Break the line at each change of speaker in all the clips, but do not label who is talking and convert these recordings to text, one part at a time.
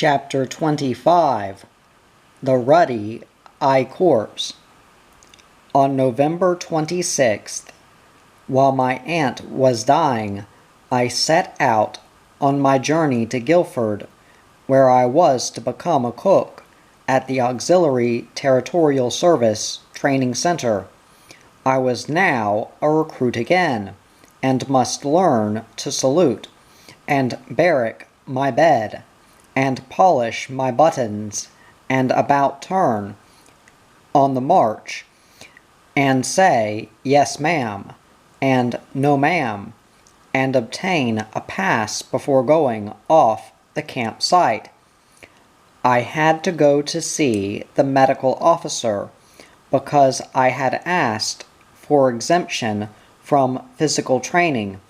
Chapter 25 The Ruddy I Corpse. On November 26th, while my aunt was dying, I set out on my journey to Guilford, where I was to become a cook at the Auxiliary Territorial Service Training Center. I was now a recruit again, and must learn to salute, and barrack my bed, and polish my buttons, and about turn on the march, and say, "Yes, ma'am," and "No, ma'am," and obtain a pass before going off the campsite. I had to go to see the medical officer because I had asked for exemption from physical training,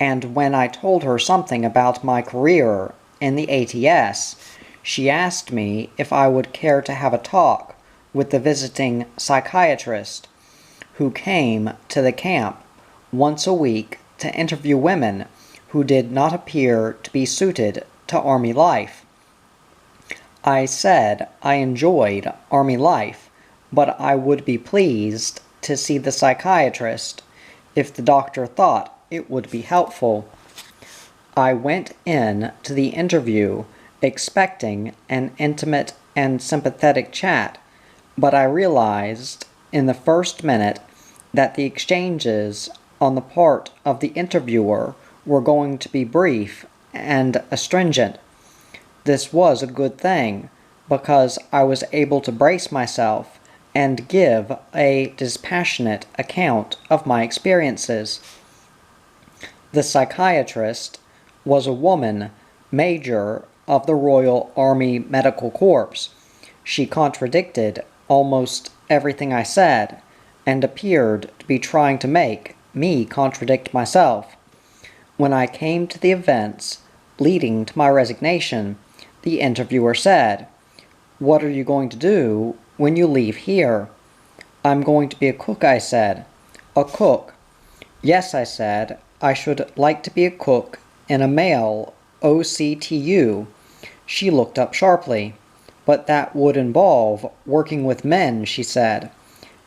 and when I told her something about my career in the ATS, she asked me if I would care to have a talk with the visiting psychiatrist who came to the camp once a week to interview women who did not appear to be suited to Army life. I said I enjoyed Army life, but I would be pleased to see the psychiatrist if the doctor thought it would be helpful. I went in to the interview expecting an intimate and sympathetic chat, but I realized in the first minute that the exchanges on the part of the interviewer were going to be brief and astringent. This was a good thing, because I was able to brace myself and give a dispassionate account of my experiences. The psychiatrist was a woman, major of the Royal Army Medical Corps. She contradicted almost everything I said, and appeared to be trying to make me contradict myself. When I came to the events leading to my resignation, the interviewer said, "What are you going to do when you leave here?" "I'm going to be a cook," I said. "A cook?" "Yes," I said, "I should like to be a cook in a male OCTU." She looked up sharply. "But that would involve working with men," she said.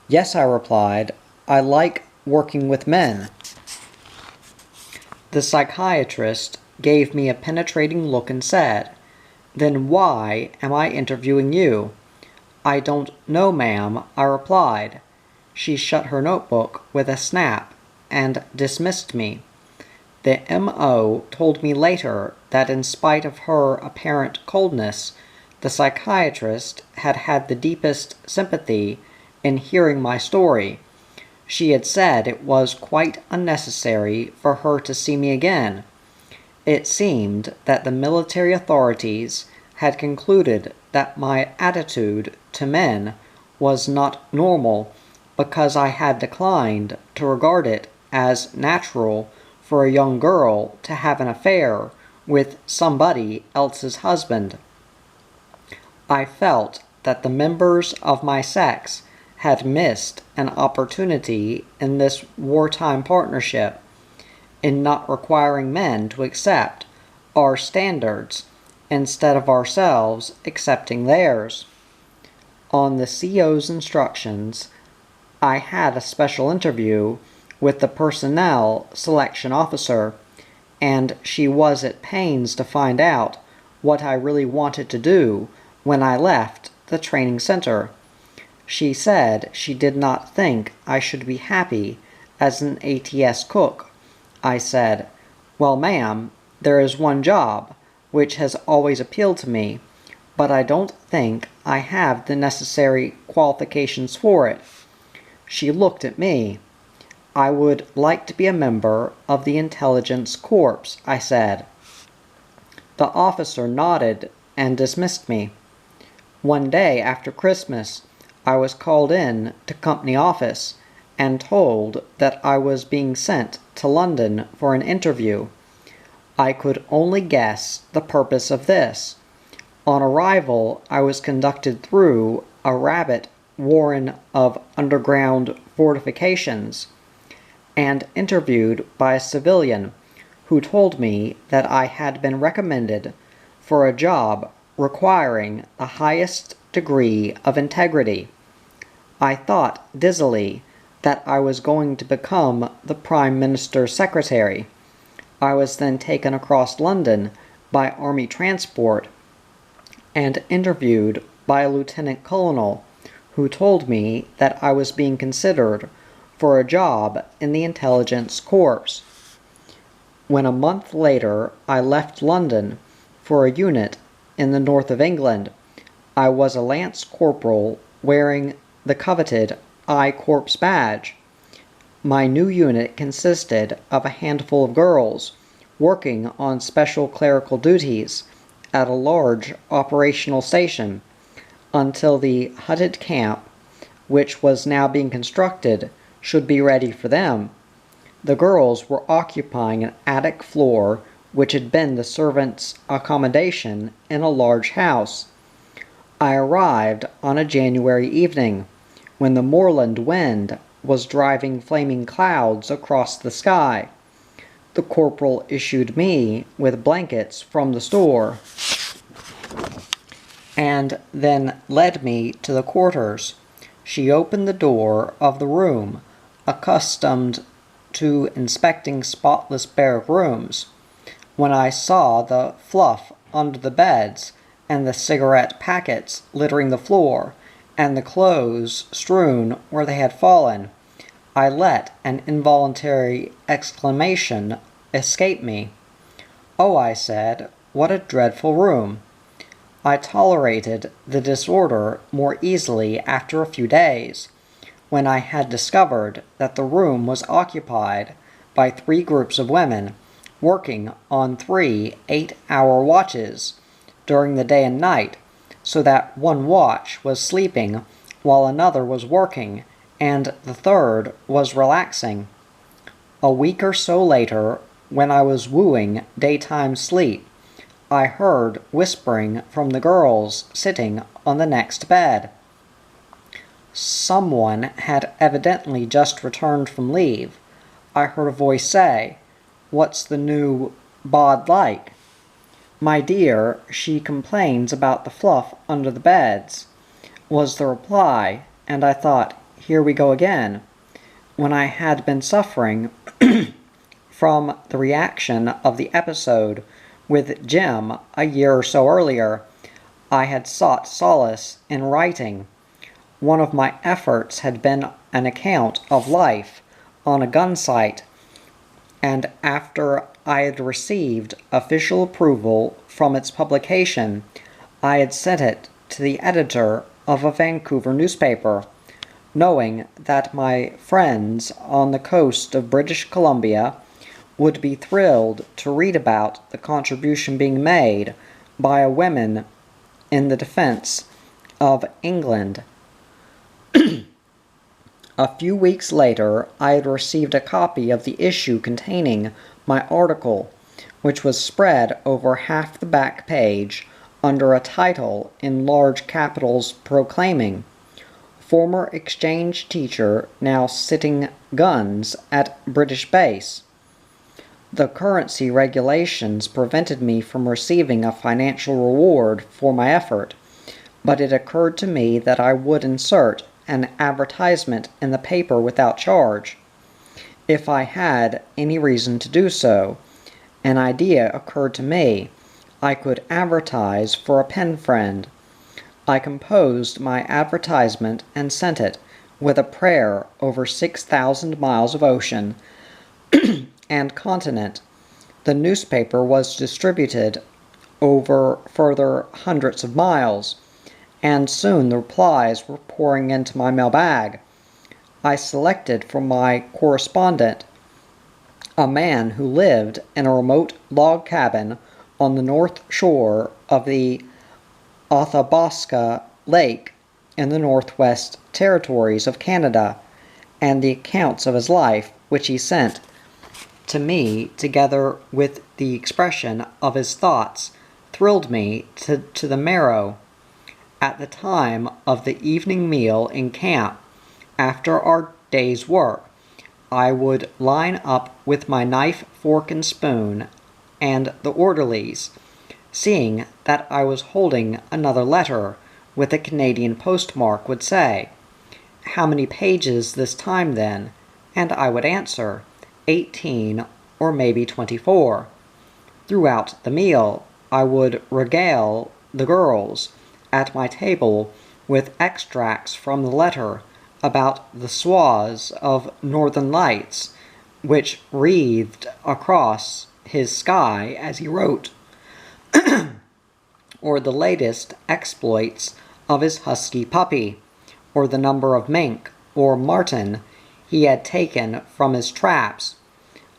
"Yes," I replied, "I like working with men." The psychiatrist gave me a penetrating look and said, "Then why am I interviewing you?" "I don't know, ma'am," I replied. She shut her notebook with a snap and dismissed me. The M.O. told me later that in spite of her apparent coldness, the psychiatrist had had the deepest sympathy in hearing my story. She had said it was quite unnecessary for her to see me again. It seemed that the military authorities had concluded that my attitude to men was not normal because I had declined to regard it as natural for a young girl to have an affair with somebody else's husband. I felt that the members of my sex had missed an opportunity in this wartime partnership in not requiring men to accept our standards instead of ourselves accepting theirs. On the CO's instructions, I had a special interview with the personnel selection officer, and she was at pains to find out what I really wanted to do when I left the training center. She said she did not think I should be happy as an ATS cook. I said, "Well, ma'am, there is one job which has always appealed to me, but I don't think I have the necessary qualifications for it." She looked at me. "I would like to be a member of the Intelligence Corps," I said. The officer nodded and dismissed me. One day after Christmas, I was called in to company office and told that I was being sent to London for an interview. I could only guess the purpose of this. On arrival, I was conducted through a rabbit warren of underground fortifications and interviewed by a civilian who told me that I had been recommended for a job requiring the highest degree of integrity. I thought dizzily that I was going to become the Prime Minister's secretary. I was then taken across London by Army transport and interviewed by a lieutenant colonel who told me that I was being considered for a job in the intelligence corps. When a month later I left London for a unit in the north of England, I was a lance corporal wearing the coveted I Corps badge. My new unit consisted of a handful of girls working on special clerical duties at a large operational station until the hutted camp, which was now being constructed, should be ready for them. The girls were occupying an attic floor which had been the servants' accommodation in a large house. I arrived on a January evening, when the moorland wind was driving flaming clouds across the sky. The corporal issued me with blankets from the store, and then led me to the quarters. She opened the door of the room, accustomed to inspecting spotless bare rooms. When I saw the fluff under the beds, and the cigarette packets littering the floor, and the clothes strewn where they had fallen, I let an involuntary exclamation escape me. "Oh," I said, "what a dreadful room!" I tolerated the disorder more easily after a few days, when I had discovered that the room was occupied by 3 groups of women working on 3 8-hour watches during the day and night, so that one watch was sleeping while another was working and the third was relaxing. A week or so later, when I was wooing daytime sleep, I heard whispering from the girls sitting on the next bed. Someone had evidently just returned from leave. I heard a voice say, "What's the new bod like?" "My dear, she complains about the fluff under the beds," was the reply, and I thought, here we go again. When I had been suffering from the reaction of the episode with Jim a year or so earlier, I had sought solace in writing. One of my efforts had been an account of life on a gun site, and after I had received official approval from its publication, I had sent it to the editor of a Vancouver newspaper, knowing that my friends on the coast of British Columbia would be thrilled to read about the contribution being made by a woman in the defense of England. A few weeks later, I had received a copy of the issue containing my article, which was spread over half the back page under a title in large capitals proclaiming, "Former exchange teacher now sitting guns at British base." The currency regulations prevented me from receiving a financial reward for my effort, but it occurred to me that I would insert an advertisement in the paper without charge. If I had any reason to do so, an idea occurred to me. I could advertise for a pen friend. I composed my advertisement and sent it, with a prayer, over 6,000 miles of ocean and continent. The newspaper was distributed over further hundreds of miles, and soon the replies were pouring into my mailbag. I selected from my correspondent a man who lived in a remote log cabin on the north shore of the Athabasca Lake in the Northwest Territories of Canada, and the accounts of his life, which he sent to me together with the expression of his thoughts, thrilled me to the marrow. At the time of the evening meal in camp, after our day's work, I would line up with my knife, fork, and spoon, and the orderlies, seeing that I was holding another letter with a Canadian postmark, would say, "How many pages this time, then?" And I would answer, 18 or maybe 24. Throughout the meal, I would regale the girls at my table with extracts from the letter about the swathes of northern lights which wreathed across his sky as he wrote, or the latest exploits of his husky puppy, or the number of mink or marten he had taken from his traps.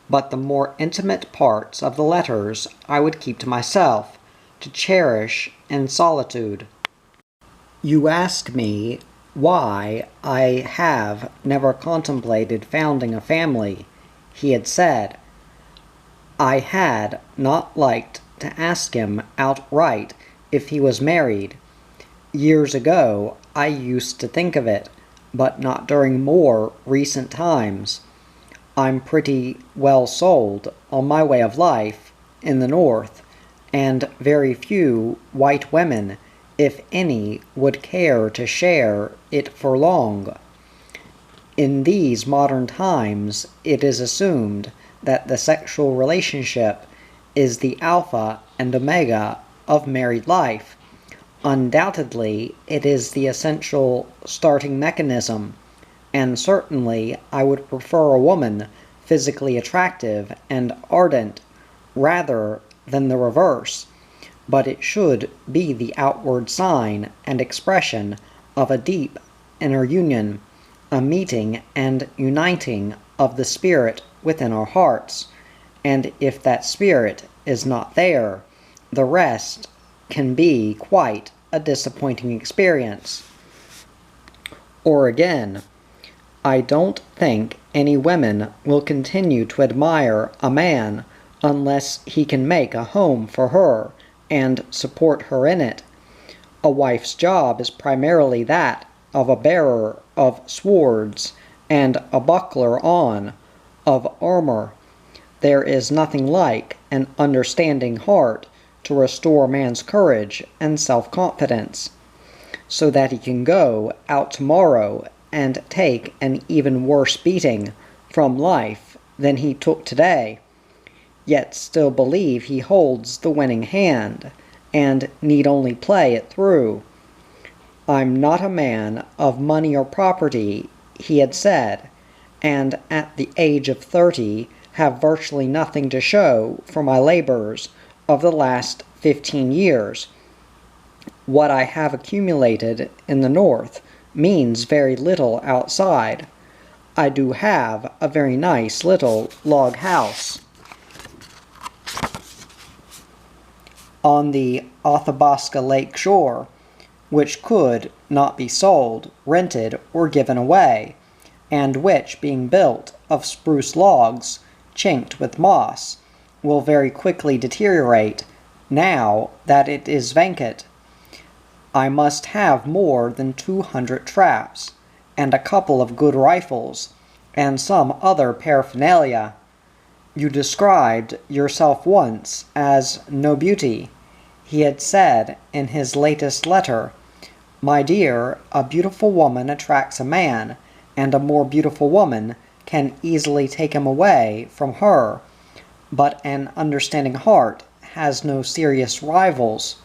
But the more intimate parts of the letters I would keep to myself, to cherish in solitude. You ask me why I have never contemplated founding a family, he had said. I had not liked to ask him outright if he was married. Years ago I used to think of it, but not during more recent times. I'm pretty well sold on my way of life in the North, and very few white women, if any, would care to share it for long. In these modern times, it is assumed that the sexual relationship is the alpha and omega of married life. Undoubtedly, it is the essential starting mechanism, and certainly I would prefer a woman physically attractive and ardent rather than the reverse, but it should be the outward sign and expression of a deep inner union, a meeting and uniting of the spirit within our hearts, and if that spirit is not there, the rest can be quite a disappointing experience. Or again, I don't think any women will continue to admire a man unless he can make a home for her and support her in it. A wife's job is primarily that of a bearer of swords and a buckler on of armor. There is nothing like an understanding heart to restore man's courage and self-confidence, so that he can go out tomorrow and take an even worse beating from life than he took today, yet still believe he holds the winning hand, and need only play it through. I'm not a man of money or property, he had said, and at the age of 30 have virtually nothing to show for my labors of the last 15 years. What I have accumulated in the North means very little outside. I do have a very nice little log house on the Athabasca Lake shore, which could not be sold, rented, or given away, and which, being built of spruce logs, chinked with moss, will very quickly deteriorate now that it is vacant. I must have more than 200 traps, and a couple of good rifles, and some other paraphernalia. You described yourself once as no beauty, he had said in his latest letter. My dear, a beautiful woman attracts a man, and a more beautiful woman can easily take him away from her, but an understanding heart has no serious rivals.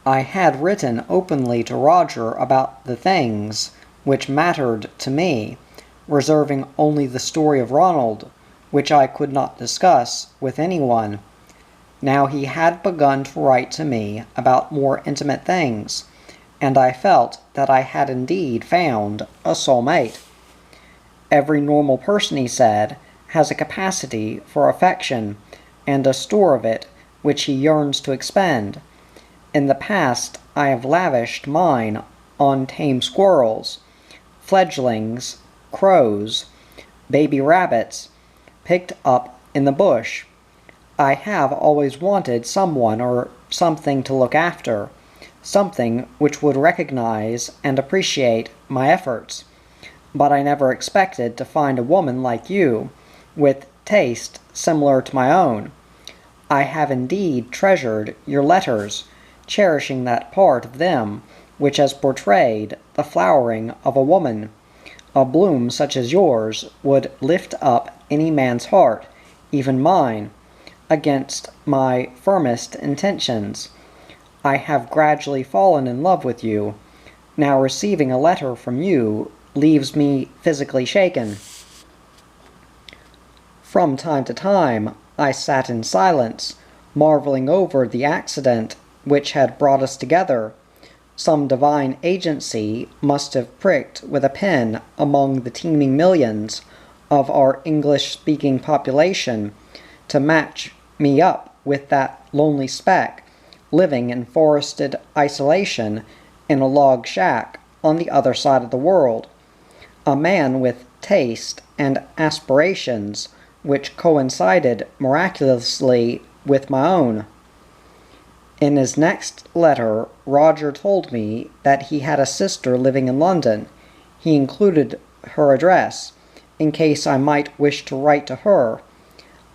I had written openly to Roger about the things which mattered to me, reserving only the story of Ronald, which I could not discuss with anyone. Now he had begun to write to me about more intimate things, and I felt that I had indeed found a soulmate. Every normal person, he said, has a capacity for affection, and a store of it which he yearns to expend. In the past I have lavished mine on tame squirrels, fledglings, crows, baby rabbits, picked up in the bush. I have always wanted someone or something to look after, something which would recognize and appreciate my efforts. But I never expected to find a woman like you, with taste similar to my own. I have indeed treasured your letters, cherishing that part of them which has portrayed the flowering of a woman. A bloom such as yours would lift up any man's heart, even mine, against my firmest intentions. I have gradually fallen in love with you. Now receiving a letter from you leaves me physically shaken. From time to time, I sat in silence, marveling over the accident which had brought us together. Some divine agency must have pricked with a pen among the teeming millions of our English-speaking population to match me up with that lonely speck, living in forested isolation in a log shack on the other side of the world. A man with taste and aspirations which coincided miraculously with my own. In his next letter, Roger told me that he had a sister living in London. He included her address, in case I might wish to write to her.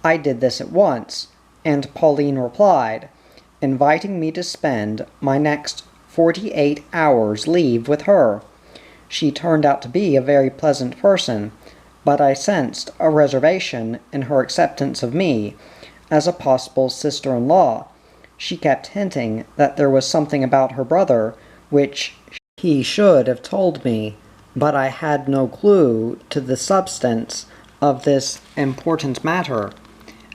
I did this at once, and Pauline replied, inviting me to spend my next 48 hours' leave with her. She turned out to be a very pleasant person, but I sensed a reservation in her acceptance of me as a possible sister-in-law. She kept hinting that there was something about her brother which he should have told me, but I had no clue to the substance of this important matter.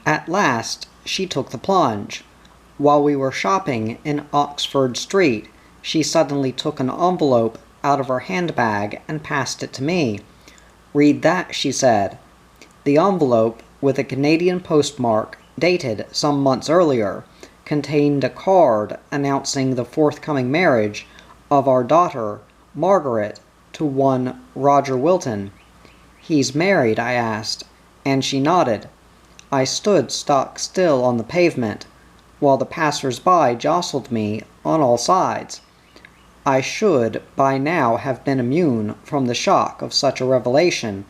At last she took the plunge. While we were shopping in Oxford Street, she suddenly took an envelope out of her handbag and passed it to me. "Read that," she said. The envelope, with a Canadian postmark dated some months earlier, contained a card announcing the forthcoming marriage of our daughter, Margaret, to one Roger Wilton. "He's married?" I asked, and she nodded. I stood stock still on the pavement, while the passers-by jostled me on all sides. I should by now have been immune from the shock of such a revelation,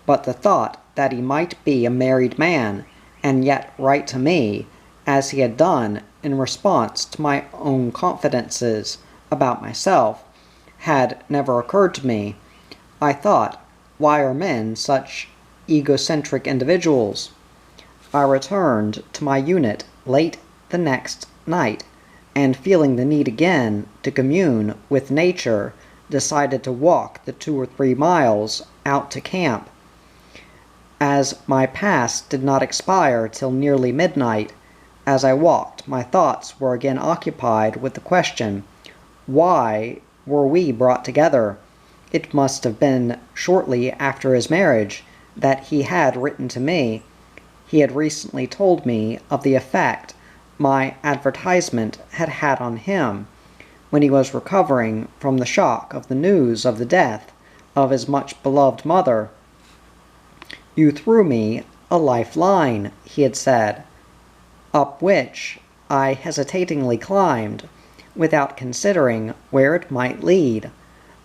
but the thought that he might be a married man, and yet write to me, as he had done in response to my own confidences about myself, had never occurred to me. I thought, why are men such egocentric individuals? I returned to my unit late the next night, and feeling the need again to commune with nature, decided to walk the 2 or 3 miles out to camp. As my pass did not expire till nearly midnight, as I walked, my thoughts were again occupied with the question, why were we brought together? It must have been shortly after his marriage that he had written to me. He had recently told me of the effect my advertisement had had on him, when he was recovering from the shock of the news of the death of his much-beloved mother. "You threw me a lifeline," he had said, up which I hesitatingly climbed, without considering where it might lead.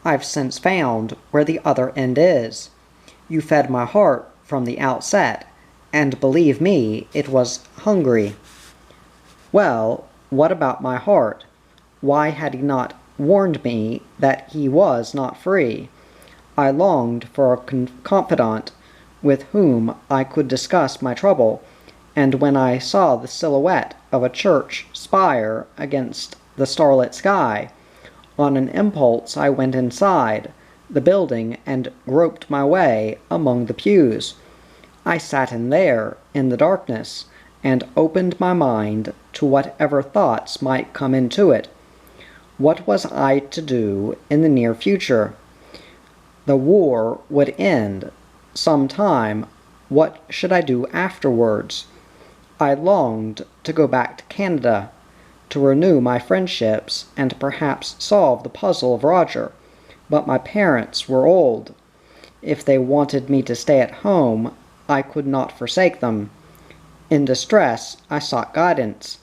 I've since found where the other end is. You fed my heart from the outset, and believe me, it was hungry. Well, what about my heart? Why had he not warned me that he was not free? I longed for a confidant with whom I could discuss my trouble, and when I saw the silhouette of a church spire against the starlit sky, on an impulse I went inside the building and groped my way among the pews. I sat in there, in the darkness, and opened my mind to whatever thoughts might come into it. What was I to do in the near future? The war would end some time. What should I do afterwards? I longed to go back to Canada, to renew my friendships, and perhaps solve the puzzle of Roger, but my parents were old. If they wanted me to stay at home, I could not forsake them. In distress, I sought guidance,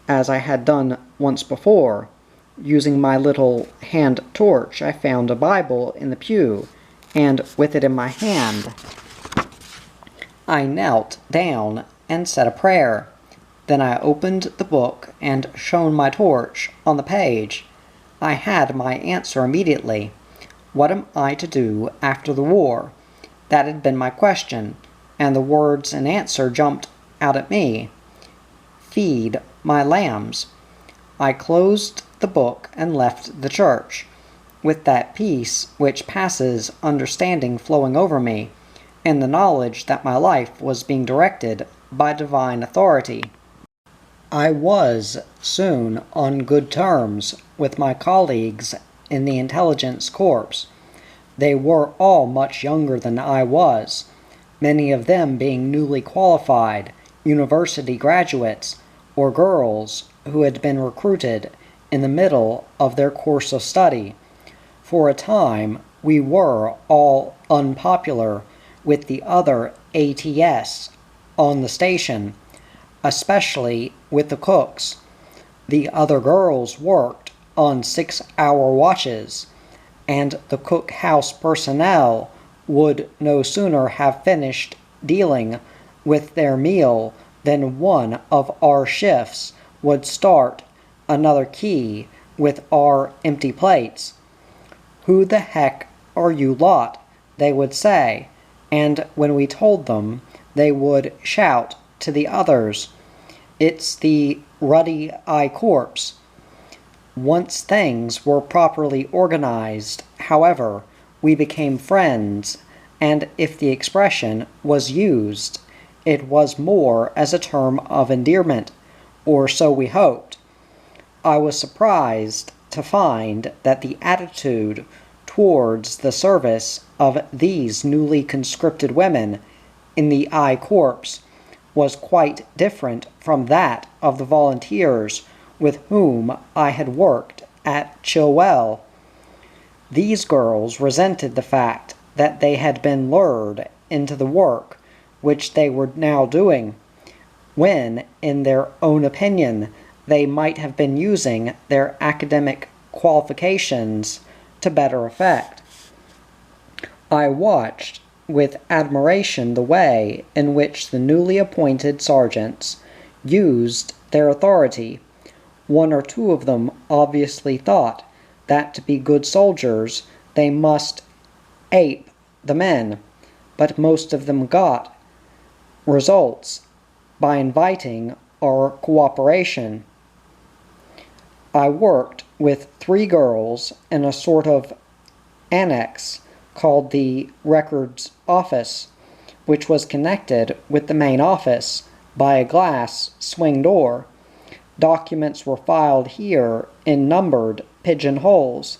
as I had done once before. Using my little hand torch, I found a Bible in the pew, and with it in my hand, I knelt down and said a prayer. Then I opened the book and shone my torch on the page. I had my answer immediately. What am I to do after the war? That had been my question, and the words in answer jumped out at me. Feed my lambs. I closed the book and left the church, with that peace which passes understanding flowing over me, and the knowledge that my life was being directed by divine authority. I was soon on good terms with my colleagues in the intelligence corps. They were all much younger than I was, many of them being newly qualified university graduates or girls who had been recruited in the middle of their course of study. For a time, we were all unpopular with the other ATS on the station, especially with the cooks. The other girls worked on 6-hour watches, and the cookhouse personnel would no sooner have finished dealing with their meal than one of our shifts would start another key with our empty plates. "Who the heck are you lot?" they would say, and when we told them, they would shout to the others, "It's the Ruddy I Corps." Once things were properly organized, however, we became friends, and if the expression was used, it was more as a term of endearment, or so we hoped. I was surprised to find that the attitude towards the service of these newly conscripted women in the I Corps was quite different from that of the volunteers with whom I had worked at Chilwell. These girls resented the fact that they had been lured into the work which they were now doing, when, in their own opinion, they might have been using their academic qualifications to better effect. I watched with admiration the way in which the newly appointed sergeants used their authority. One or two of them obviously thought that to be good soldiers they must ape the men, but most of them got results by inviting our cooperation. I worked with 3 girls in a sort of annex called the Records Office, which was connected with the main office by a glass swing door. Documents were filed here in numbered pigeonholes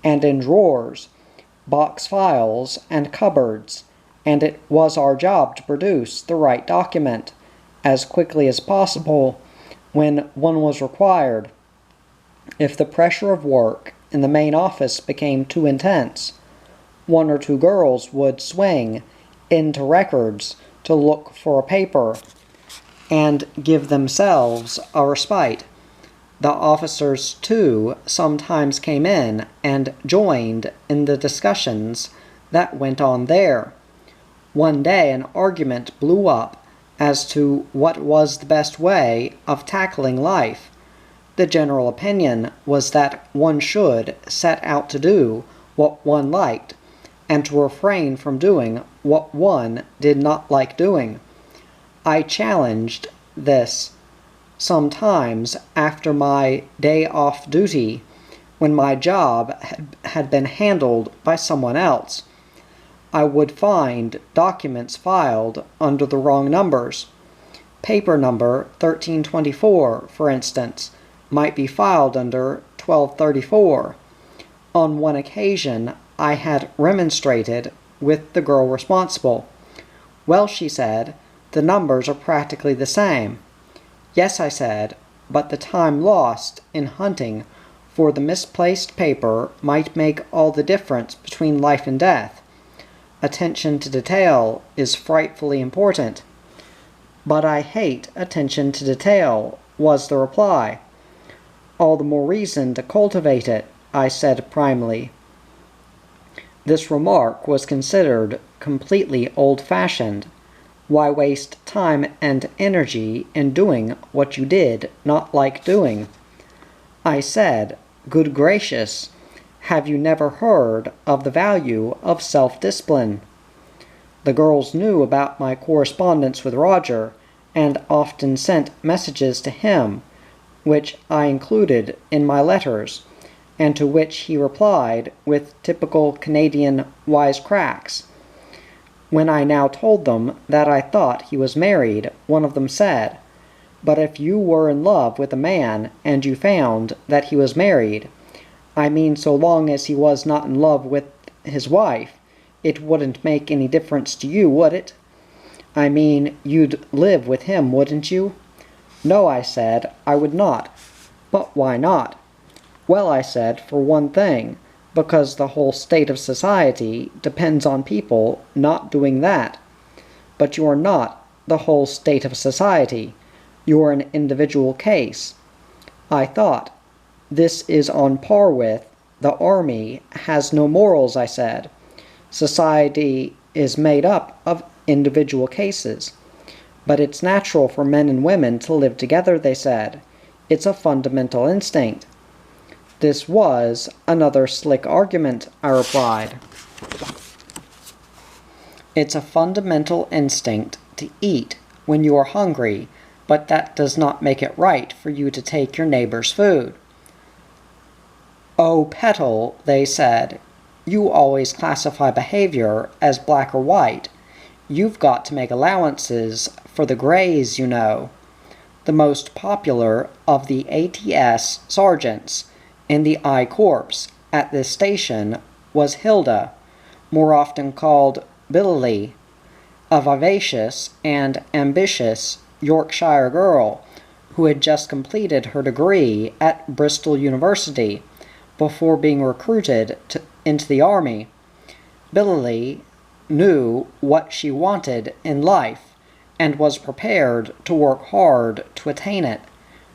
and in drawers, box files, and cupboards, and it was our job to produce the right document as quickly as possible when one was required. If the pressure of work in the main office became too intense, 1 or 2 girls would swing into records to look for a paper and give themselves a respite. The officers, too, sometimes came in and joined in the discussions that went on there. One day an argument blew up as to what was the best way of tackling life. The general opinion was that one should set out to do what one liked, and to refrain from doing what one did not like doing. I challenged this sometimes after my day off duty, when my job had been handled by someone else. I would find documents filed under the wrong numbers. Paper number 1324, for instance, might be filed under 1234. On one occasion, I had remonstrated with the girl responsible. "Well," she said, "the numbers are practically the same." "Yes," I said, "but the time lost in hunting for the misplaced paper might make all the difference between life and death. Attention to detail is frightfully important." "But I hate attention to detail," was the reply. "All the more reason to cultivate it," I said primly. This remark was considered completely old-fashioned. Why waste time and energy in doing what you did not like doing? I said, "Good gracious, have you never heard of the value of self-discipline?" The girls knew about my correspondence with Roger, and often sent messages to him, which I included in my letters, and to which he replied with typical Canadian wisecracks. When I now told them that I thought he was married, one of them said, "But if you were in love with a man and you found that he was married, I mean so long as he was not in love with his wife, it wouldn't make any difference to you, would it? I mean, you'd live with him, wouldn't you?" "No," I said, "I would not." "But why not?" "Well," I said, "for one thing, because the whole state of society depends on people not doing that." "But you are not the whole state of society. You're an individual case." I thought. "This is on par with, the army has no morals," I said. "Society is made up of individual cases." "But it's natural for men and women to live together," they said. "It's a fundamental instinct." "This was another slick argument," I replied. "It's a fundamental instinct to eat when you are hungry, but that does not make it right for you to take your neighbor's food." "Oh, Petal," they said, "you always classify behavior as black or white. You've got to make allowances for the grays, you know." The most popular of the ATS sergeants in the I Corps at this station was Hilda, more often called Billy, a vivacious and ambitious Yorkshire girl who had just completed her degree at Bristol University before being recruited into the army. Billy knew what she wanted in life and was prepared to work hard to attain it.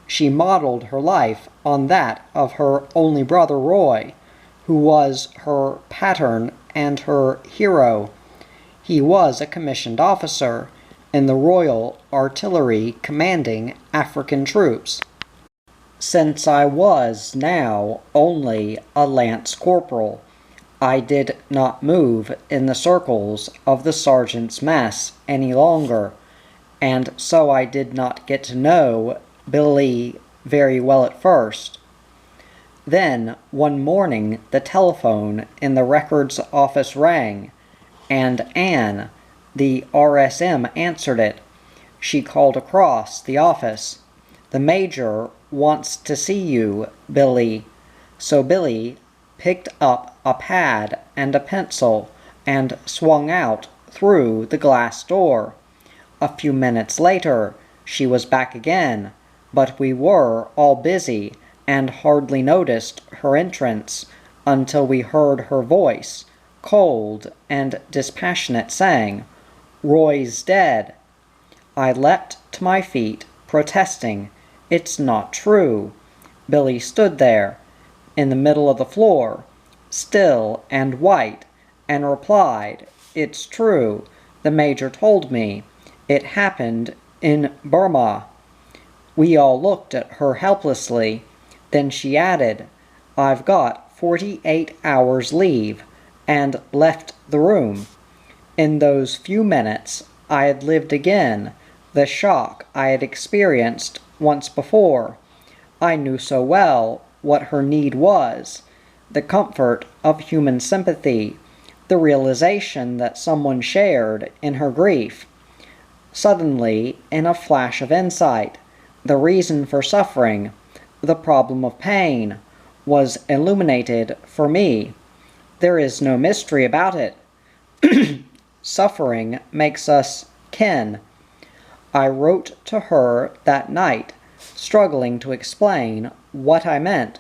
She modeled her life on that of her only brother Roy, who was her pattern and her hero. He was a commissioned officer in the Royal Artillery commanding African troops. Since I was now only a lance corporal, I did not move in the circles of the sergeant's mess any longer, and so I did not get to know Billy very well at first. Then, one morning, the telephone in the records office rang, and Anne, the RSM, answered it. She called across the office. "The major wants to see you, Billy." So Billy picked up a pad and a pencil and swung out through the glass door. A few minutes later, she was back again, but we were all busy and hardly noticed her entrance until we heard her voice, cold and dispassionate, saying, "Roy's dead." I leapt to my feet, protesting, "It's not true." Billy stood there, in the middle of the floor, still and white, and replied, "It's true. The major told me. It happened in Burma." We all looked at her helplessly. Then she added, "I've got 48 hours leave," and left the room. In those few minutes I had lived again the shock I had experienced once before. I knew so well what her need was, the comfort of human sympathy, the realization that someone shared in her grief. Suddenly, in a flash of insight, the reason for suffering, the problem of pain, was illuminated for me. There is no mystery about it. Suffering makes us kin. I wrote to her that night, struggling to explain what I meant.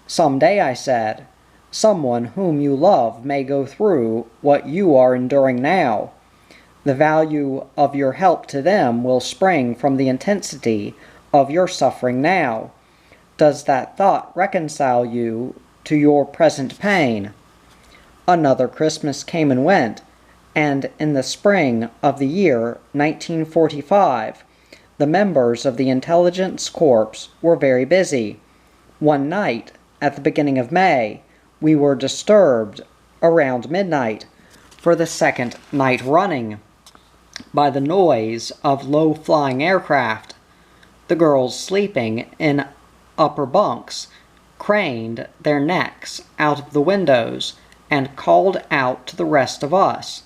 "Someday," I said, "someone whom you love may go through what you are enduring now. The value of your help to them will spring from the intensity of your suffering now. Does that thought reconcile you to your present pain?" Another Christmas came and went, and in the spring of the year 1945, the members of the Intelligence Corps were very busy. One night, at the beginning of May, we were disturbed around midnight for the second night running by the noise of low-flying aircraft. The girls sleeping in upper bunks craned their necks out of the windows and called out to the rest of us.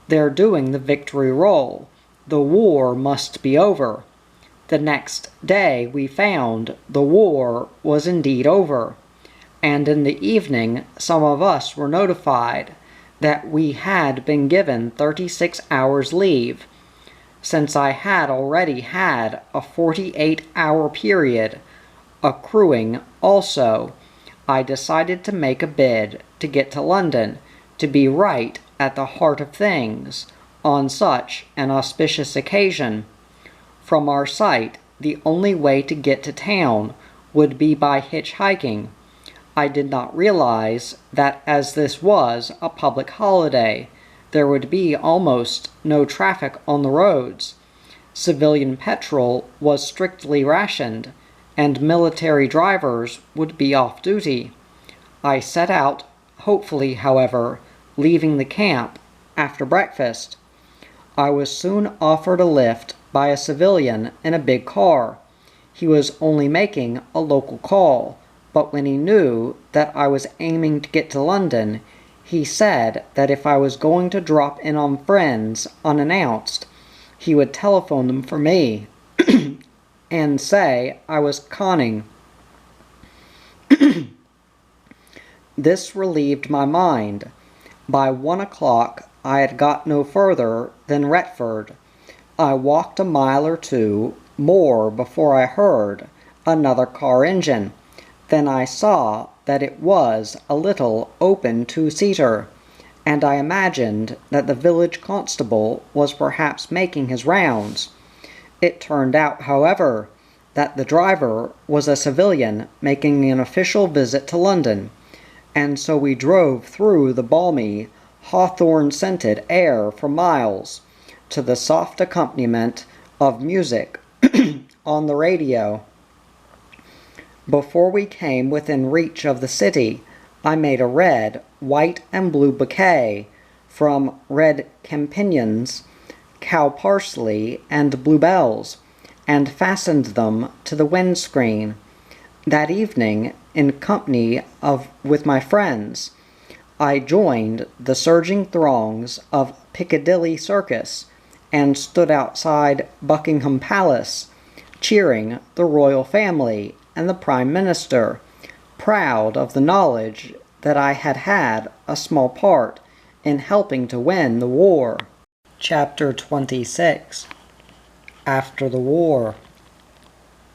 "They're doing the victory roll. The war must be over." The next day we found the war was indeed over, and in the evening some of us were notified that we had been given 36 hours leave. Since I had already had a 48-hour period accruing also, I decided to make a bid to get to London, to be right at the heart of things on such an auspicious occasion. From our site, the only way to get to town would be by hitchhiking. I did not realize that as this was a public holiday, there would be almost no traffic on the roads. Civilian petrol was strictly rationed, and military drivers would be off duty. I set out, hopefully, however, leaving the camp after breakfast. I was soon offered a lift by a civilian in a big car. He was only making a local call, but when he knew that I was aiming to get to London, he said that if I was going to drop in on friends unannounced, he would telephone them for me and say I was conning. This relieved my mind. By 1 o'clock I had got no further than Retford. I walked a mile or two more before I heard another car engine. Then I saw that it was a little open two-seater, and I imagined that the village constable was perhaps making his rounds. It turned out, however, that the driver was a civilian making an official visit to London, and so we drove through the balmy, hawthorn-scented air for miles, to the soft accompaniment of music on the radio. Before we came within reach of the city, I made a red, white, and blue bouquet from red campignons, cow parsley, and bluebells, and fastened them to the windscreen. That evening, in company with my friends, I joined the surging throngs of Piccadilly Circus and stood outside Buckingham Palace, cheering the royal family and the Prime Minister, proud of the knowledge that I had had a small part in helping to win the war. Chapter 26. After the war.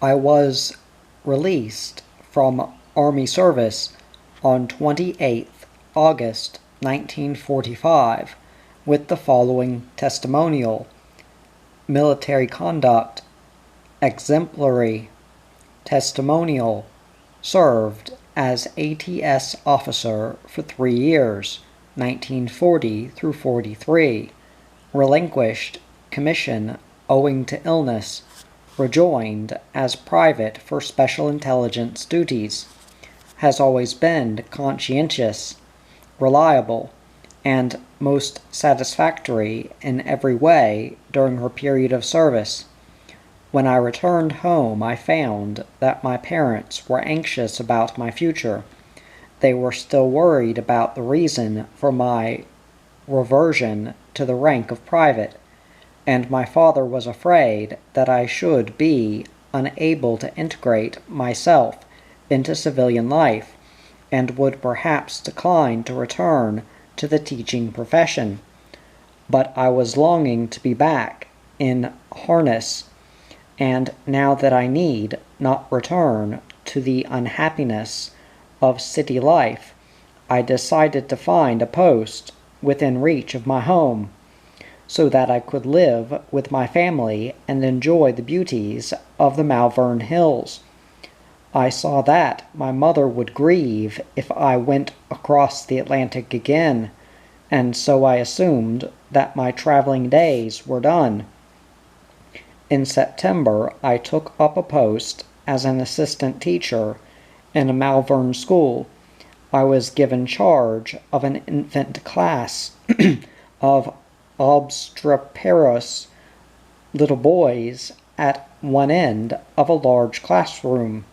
I was released from Army service on 28th August 1945 with the following testimonial: military conduct exemplary. Testimonial: served as ATS officer for 3 years, 1940 through 43. Relinquished commission owing to illness. Rejoined as private for special intelligence duties. Has always been conscientious, reliable, and most satisfactory in every way during her period of service. When I returned home, I found that my parents were anxious about my future. They were still worried about the reason for my reversion to the rank of private, and my father was afraid that I should be unable to integrate myself into civilian life, and would perhaps decline to return to the teaching profession. But I was longing to be back in harness, and now that I need not return to the unhappiness of city life, I decided to find a post within reach of my home, so that I could live with my family and enjoy the beauties of the Malvern Hills. I saw that my mother would grieve if I went across the Atlantic again, and so I assumed that my traveling days were done. In September, I took up a post as an assistant teacher in a Malvern school. I was given charge of an infant class of obstreperous little boys at one end of a large classroom.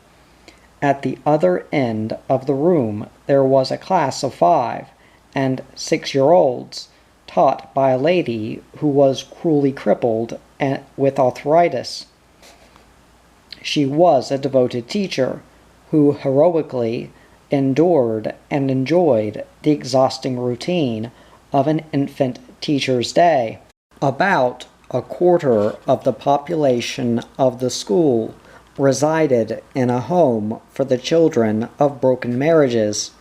At the other end of the room there was a class of 5 and 6-year-olds, taught by a lady who was cruelly crippled and with arthritis. She was a devoted teacher who heroically endured and enjoyed the exhausting routine of an infant teacher's day. About a quarter of the population of the school resided in a home for the children of broken marriages,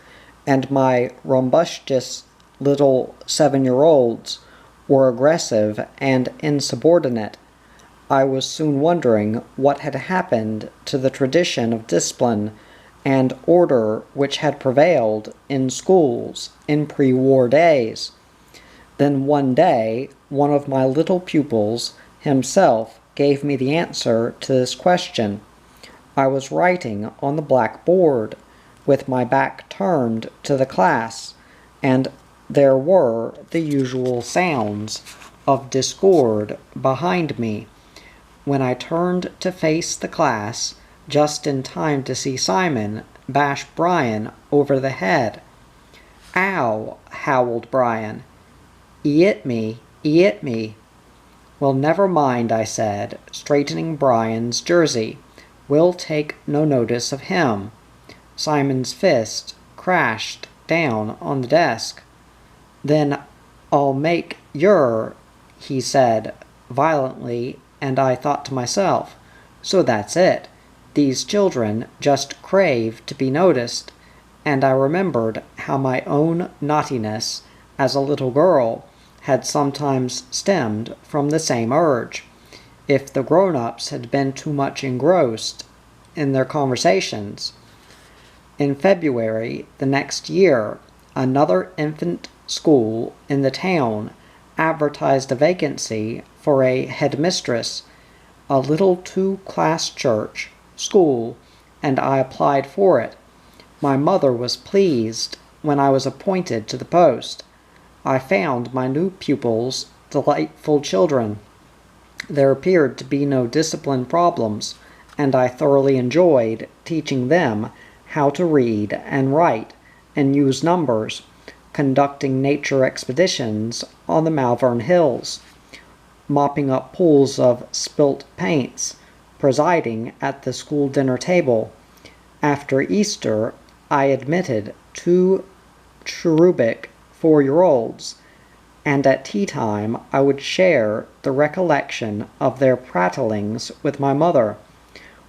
and my rumbustious little 7-year-olds were aggressive and insubordinate. I was soon wondering what had happened to the tradition of discipline and order which had prevailed in schools in pre-war days. Then one day, one of my little pupils himself gave me the answer to this question. I was writing on the blackboard, with my back turned to the class, and there were the usual sounds of discord behind me. When I turned to face the class, just in time to see Simon bash Brian over the head. "Ow!" howled Brian. "'E 'it me, 'e 'it me." "Well, never mind," I said, straightening Brian's jersey. "We'll take no notice of him." Simon's fist crashed down on the desk. "Then I'll make yer," he said violently, and I thought to myself, so that's it. These children just crave to be noticed, and I remembered how my own naughtiness as a little girl had sometimes stemmed from the same urge. If the grown-ups had been too much engrossed in their conversations. In February the next year, another infant school in the town advertised a vacancy for a headmistress, a little 2-class church school, and I applied for it. My mother was pleased when I was appointed to the post. I found my new pupils delightful children. There appeared to be no discipline problems, and I thoroughly enjoyed teaching them how to read and write and use numbers, conducting nature expeditions on the Malvern Hills, mopping up pools of spilt paints, presiding at the school dinner table. After Easter, I admitted 2 cherubic 4-year-olds, and at tea time I would share the recollection of their prattlings with my mother.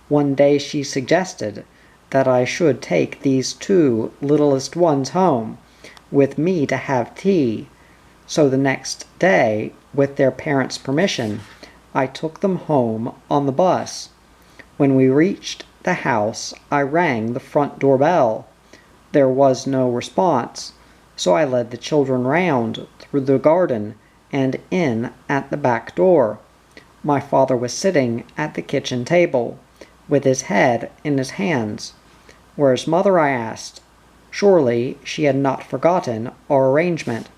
One day she suggested that I should take these 2 littlest ones home with me to have tea, so the next day, with their parents' permission, I took them home on the bus. When we reached the house, I rang the front door bell. There was no response, so I led the children round through the garden and in at the back door. My father was sitting at the kitchen table, with his head in his hands. "Where's mother?" I asked. Surely she had not forgotten our arrangement.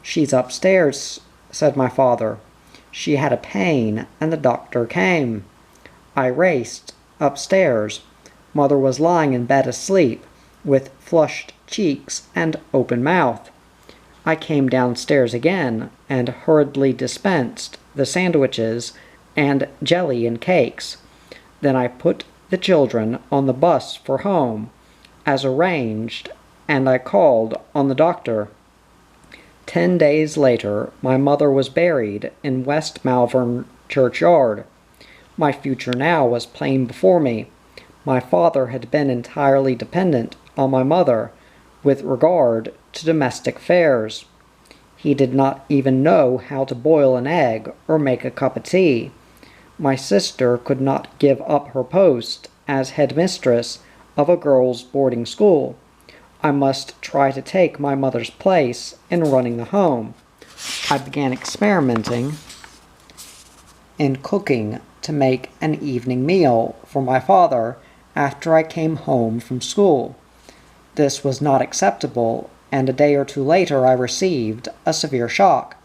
"She's upstairs," said my father. "She had a pain, and the doctor came." I raced upstairs. Mother was lying in bed asleep, with flushed cheeks and open mouth. I came downstairs again, and hurriedly dispensed the sandwiches and jelly and cakes. Then I put the children on the bus for home, as arranged, and I called on the doctor. 10 days later, my mother was buried in West Malvern churchyard. My future now was plain before me. My father had been entirely dependent on my mother with regard to domestic affairs. He did not even know how to boil an egg or make a cup of tea. My sister could not give up her post as headmistress of a girls' boarding school. I must try to take my mother's place in running the home. I began experimenting in cooking to make an evening meal for my father after I came home from school. This was not acceptable, and a day or two later I received a severe shock.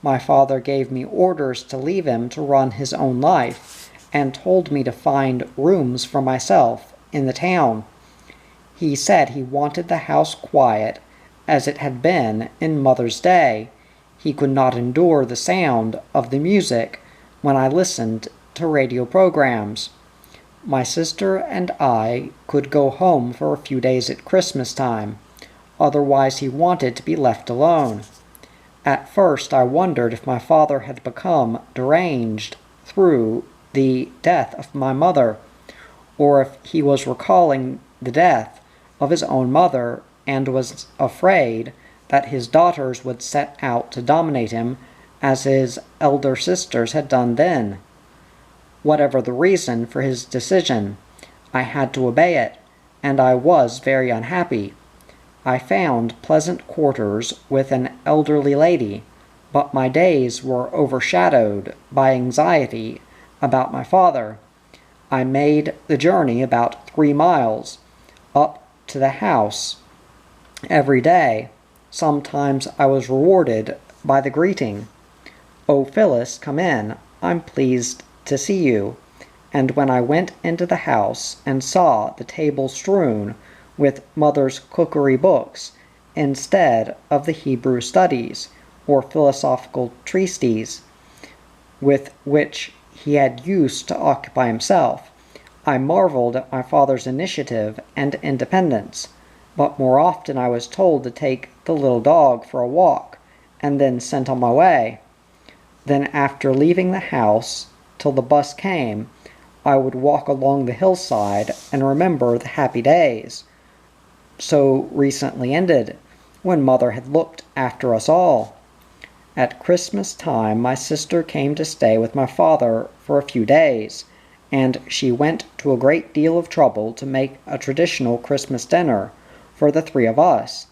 My father gave me orders to leave him to run his own life, and told me to find rooms for myself in the town. He said he wanted the house quiet, as it had been in Mother's day. He could not endure the sound of the music when I listened to radio programs. My sister and I could go home for a few days at Christmas time. Otherwise he wanted to be left alone. At first I wondered if my father had become deranged through the death of my mother, or if he was recalling the death of his own mother and was afraid that his daughters would set out to dominate him as his elder sisters had done then. Whatever the reason for his decision, I had to obey it, and I was very unhappy. I found pleasant quarters with an elderly lady, but my days were overshadowed by anxiety about my father. I made the journey about 3 miles, up to the house every day. Sometimes I was rewarded by the greeting, "Oh, Phyllis, come in. I'm pleased to see you." And when I went into the house and saw the table strewn with Mother's cookery books instead of the Hebrew studies or philosophical treatises with which he had used to occupy himself, I marveled at my father's initiative and independence. But more often I was told to take the little dog for a walk, and then sent on my way. Then after leaving the house till the bus came, I would walk along the hillside and remember the happy days, so recently ended, when Mother had looked after us all. At Christmas time my sister came to stay with my father for a few days, and she went to a great deal of trouble to make a traditional Christmas dinner for the 3 of us.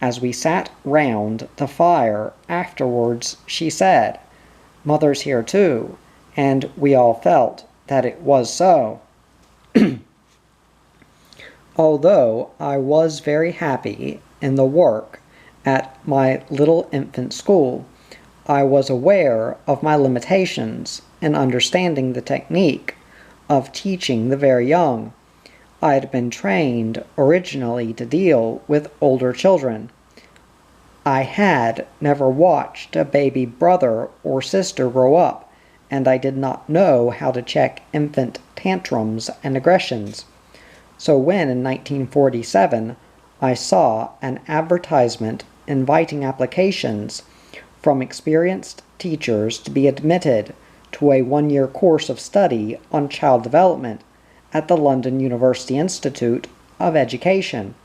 As we sat round the fire afterwards, she said, "Mother's here too," and we all felt that it was so. Although I was very happy in the work at my little infant school, I was aware of my limitations in understanding the technique of teaching the very young. I had been trained originally to deal with older children. I had never watched a baby brother or sister grow up, and I did not know how to check infant tantrums and aggressions. So when in 1947 I saw an advertisement inviting applications from experienced teachers to be admitted to a 1-year course of study on child development at the London University Institute of Education,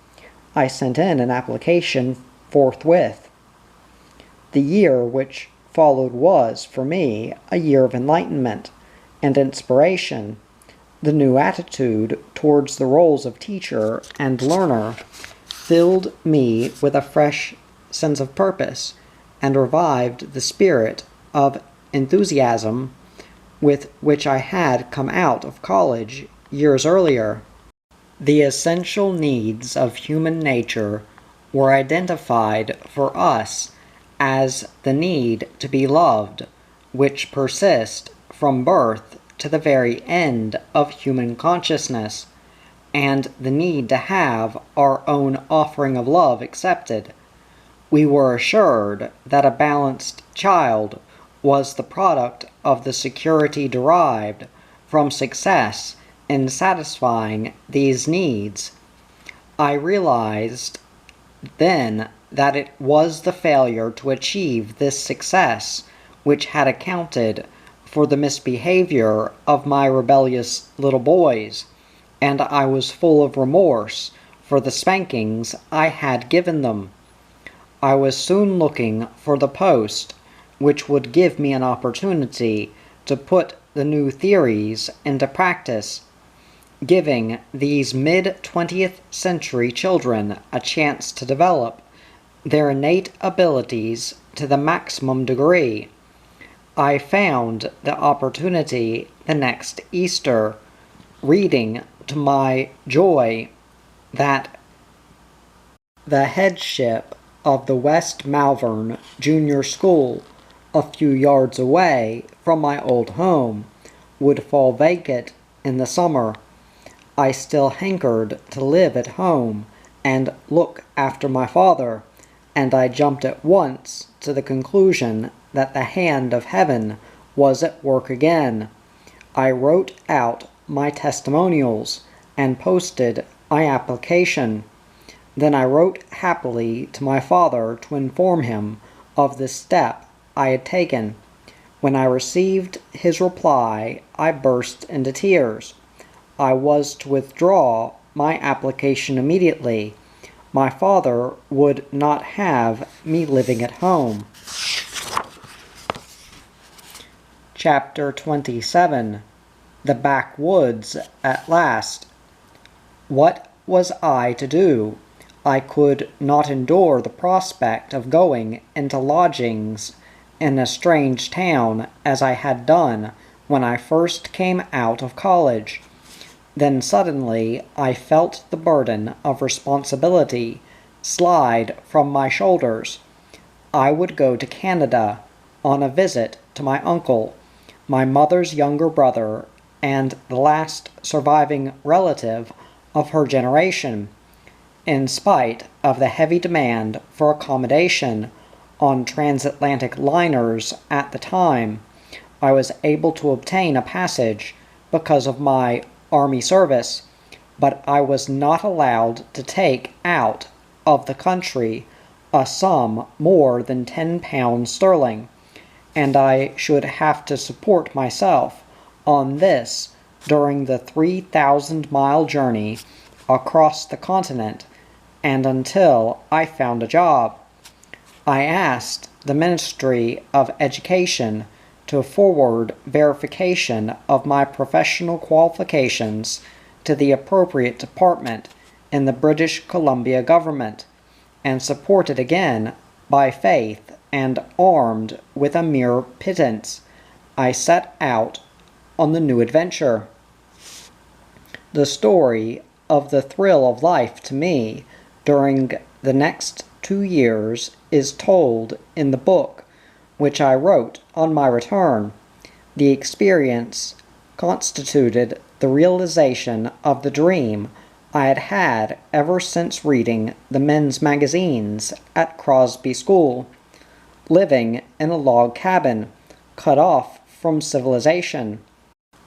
I sent in an application forthwith. The year which followed was, for me, a year of enlightenment and inspiration. The new attitude towards the roles of teacher and learner filled me with a fresh sense of purpose and revived the spirit of enthusiasm with which I had come out of college years earlier. The essential needs of human nature were identified for us as the need to be loved, which persists from birth to the very end of human consciousness, and the need to have our own offering of love accepted. We were assured that a balanced child was the product of the security derived from success in satisfying these needs. I realized then that it was the failure to achieve this success which had accounted for the misbehavior of my rebellious little boys, and I was full of remorse for the spankings I had given them. I was soon looking for the post which would give me an opportunity to put the new theories into practice. giving these mid-20th century children a chance to develop their innate abilities to the maximum degree. I found the opportunity the next Easter, reading to my joy that the headship of the West Malvern Junior School, a few yards away from my old home, would fall vacant in the summer. I still hankered to live at home and look after my father, and I jumped at once to the conclusion that the hand of heaven was at work again. I wrote out my testimonials and posted my application. Then I wrote happily to my father to inform him of the step I had taken. When I received his reply, I burst into tears. I was to withdraw my application immediately. My father would not have me living at home. Chapter 27. The Backwoods at Last. What was I to do? I could not endure the prospect of going into lodgings in a strange town as I had done when I first came out of college. Then suddenly I felt the burden of responsibility slide from my shoulders. I would go to Canada on a visit to my uncle, my mother's younger brother, and the last surviving relative of her generation. In spite of the heavy demand for accommodation on transatlantic liners at the time, I was able to obtain a passage because of my Army service, but I was not allowed to take out of the country a sum more than £10 sterling, and I should have to support myself on this during the 3,000-mile journey across the continent and until I found a job. I asked the Ministry of Education to forward verification of my professional qualifications to the appropriate department in the British Columbia government, and supported again by faith and armed with a mere pittance, I set out on the new adventure. The story of the thrill of life to me during the next 2 years is told in the book which I wrote on my return. The experience constituted the realization of the dream I had had ever since reading the men's magazines at Crosby School. Living in a log cabin, cut off from civilization,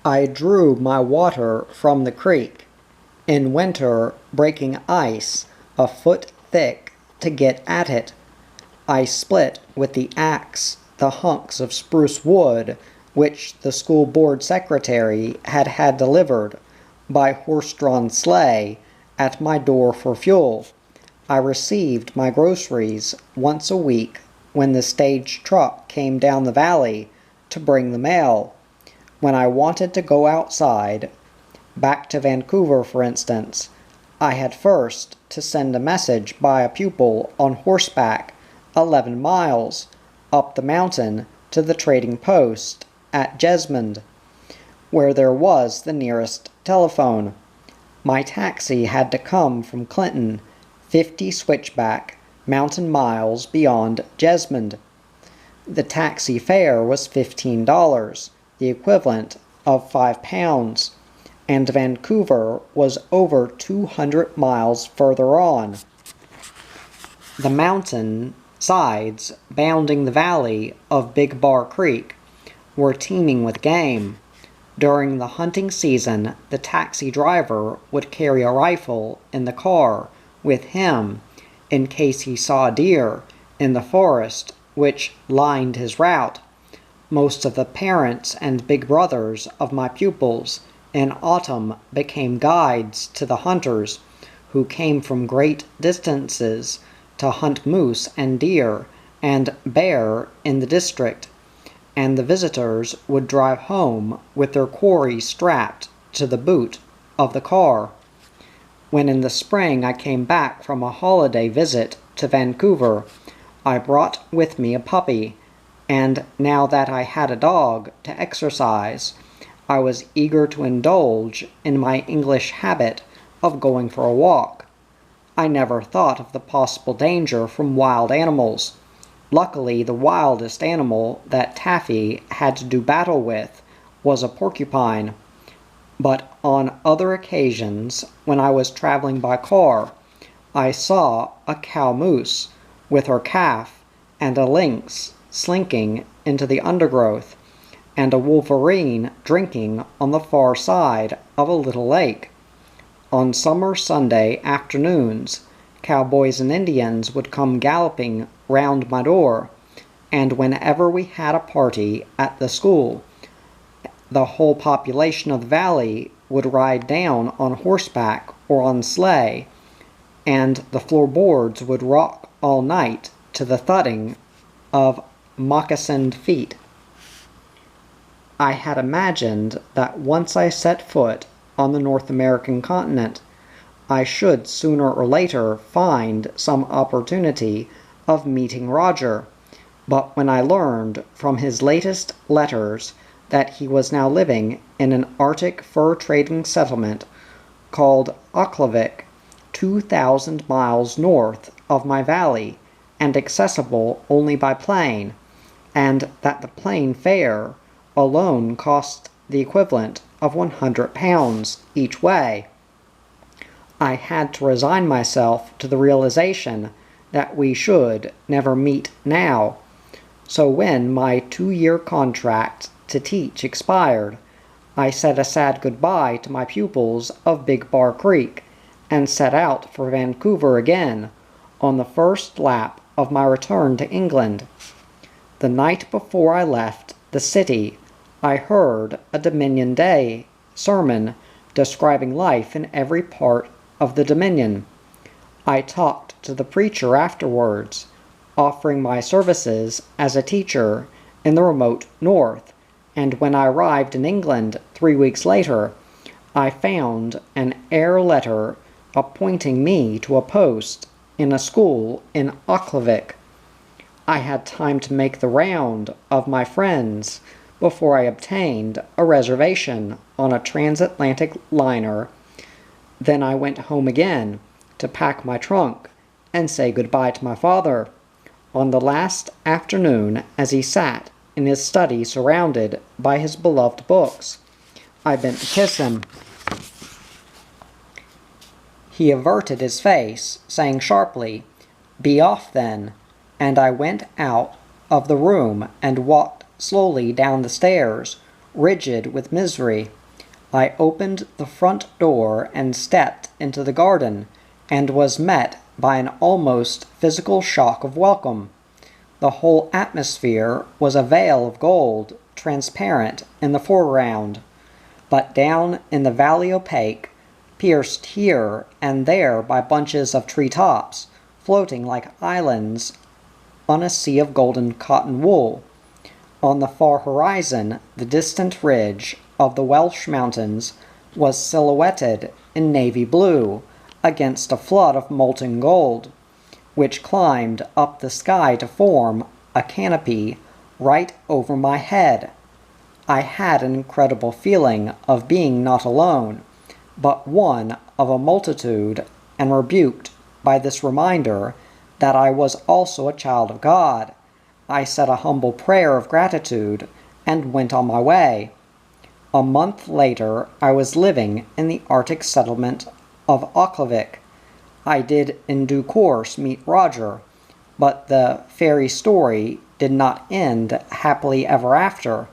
I drew my water from the creek, in winter breaking ice a foot thick to get at it. I split with the axe the hunks of spruce wood which the school board secretary had had delivered by horse-drawn sleigh at my door for fuel. I received my groceries once a week when the stage truck came down the valley to bring the mail. When I wanted to go outside, back to Vancouver for instance, I had first to send a message by a pupil on horseback 11 miles up the mountain to the trading post at Jesmond, where there was the nearest telephone. My taxi had to come from Clinton, 50 switchback mountain miles beyond Jesmond. The taxi fare was $15, the equivalent of £5, and Vancouver was over 200 miles further on. The mountain sides bounding the valley of Big Bar Creek were teeming with game. During the hunting season, the taxi driver would carry a rifle in the car with him in case he saw a deer in the forest which lined his route. Most of the parents and big brothers of my pupils in autumn became guides to the hunters, who came from great distances to hunt moose and deer and bear in the district, and the visitors would drive home with their quarry strapped to the boot. of the car. When in the spring I came back from a holiday visit to Vancouver, I brought with me a puppy, and now that I had a dog to exercise, I was eager to indulge in my English habit of going for a walk. I never thought of the possible danger from wild animals. Luckily, the wildest animal that Taffy had to do battle with was a porcupine. But on other occasions, when I was traveling by car, I saw a cow moose with her calf and a lynx slinking into the undergrowth, and a wolverine drinking on the far side of a little lake. On summer Sunday afternoons, cowboys and Indians would come galloping round my door, and whenever we had a party at the school, the whole population of the valley would ride down on horseback or on sleigh, and the floorboards would rock all night to the thudding of moccasined feet. I had imagined that once I set foot on the North American continent, I should sooner or later find some opportunity of meeting Roger, but when I learned from his latest letters that he was now living in an Arctic fur trading settlement called Aklavik, 2,000 miles north of my valley and accessible only by plane, and that the plane fare alone cost the equivalent of £100 each way, I had to resign myself to the realization that we should never meet now. So when my 2-year contract to teach expired, I said a sad goodbye to my pupils of Big Bar Creek and set out for Vancouver again on the first lap of my return to England. The night before I left the city, I heard a Dominion Day sermon describing life in every part of the Dominion. I talked to the preacher afterwards, offering my services as a teacher in the remote north, and when I arrived in England 3 weeks later, I found an air letter appointing me to a post in a school in Aklavik. I had time to make the round of my friends before I obtained a reservation on a transatlantic liner. Then I went home again to pack my trunk and say goodbye to my father. On the last afternoon, as he sat in his study surrounded by his beloved books, I bent to kiss him. He averted his face, saying sharply, "Be off then," and I went out of the room and walked slowly down the stairs, rigid with misery. I opened the front door and stepped into the garden, and was met by an almost physical shock of welcome. The whole atmosphere was a veil of gold, transparent in the foreground, but down in the valley opaque, pierced here and there by bunches of tree-tops, floating like islands on a sea of golden cotton wool. On the far horizon, the distant ridge of the Welsh mountains was silhouetted in navy blue against a flood of molten gold, which climbed up the sky to form a canopy right over my head. I had an incredible feeling of being not alone, but one of a multitude, and rebuked by this reminder that I was also a child of God, I said a humble prayer of gratitude and went on my way. A month later, I was living in the Arctic settlement of Aklavik. I did in due course meet Roger, but the fairy story did not end happily ever after,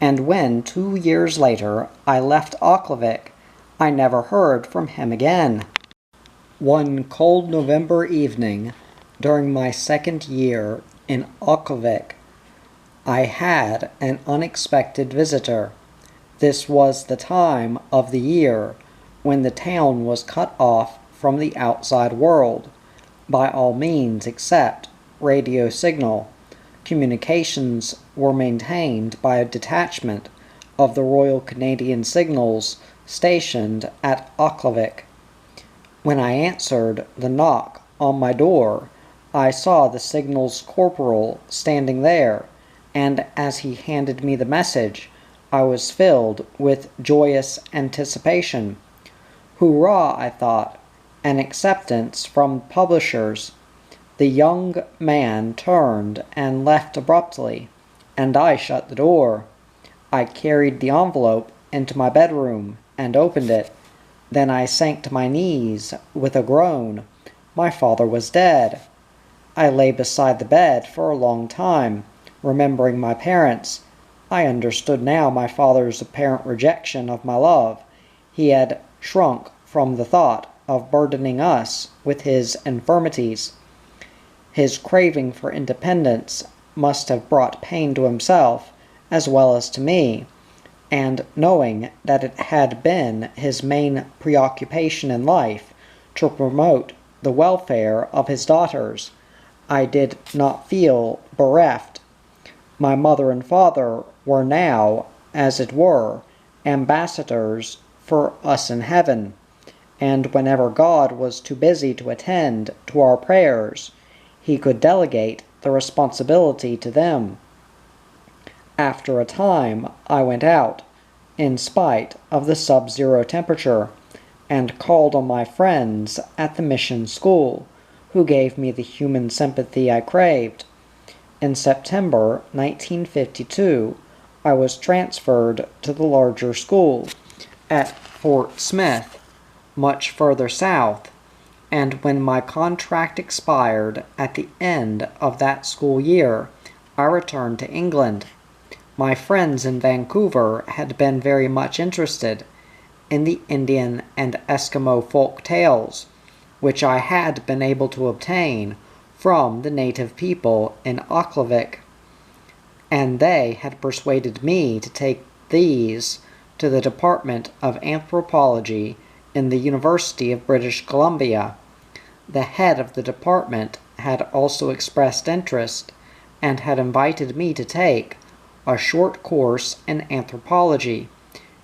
and when 2 years later I left Aklavik, I never heard from him again. One cold November evening, during my second year in Aklavik, I had an unexpected visitor. This was the time of the year when the town was cut off from the outside world, by all means except radio signal. Communications were maintained by a detachment of the Royal Canadian Signals stationed at Aklavik. When I answered the knock on my door, I saw the signal's corporal standing there, and as he handed me the message, I was filled with joyous anticipation. Hurrah, I thought, an acceptance from publishers. The young man turned and left abruptly, and I shut the door. I carried the envelope into my bedroom and opened it. Then I sank to my knees with a groan. My father was dead. I lay beside the bed for a long time, remembering my parents. I understood now my father's apparent rejection of my love. He had shrunk from the thought of burdening us with his infirmities. His craving for independence must have brought pain to himself as well as to me, and knowing that it had been his main preoccupation in life to promote the welfare of his daughters, I did not feel bereft. My mother and father were now, as it were, ambassadors for us in heaven, and whenever God was too busy to attend to our prayers, he could delegate the responsibility to them. After a time, I went out, in spite of the sub-zero temperature, and called on my friends at the mission school, who gave me the human sympathy I craved. In September 1952, I was transferred to the larger school at Fort Smith, much further south, and when my contract expired at the end of that school year, I returned to England. My friends in Vancouver had been very much interested in the Indian and Eskimo folk tales, which I had been able to obtain from the native people in Aklavik, and they had persuaded me to take these to the Department of Anthropology in the University of British Columbia. The head of the department had also expressed interest, and had invited me to take a short course in anthropology,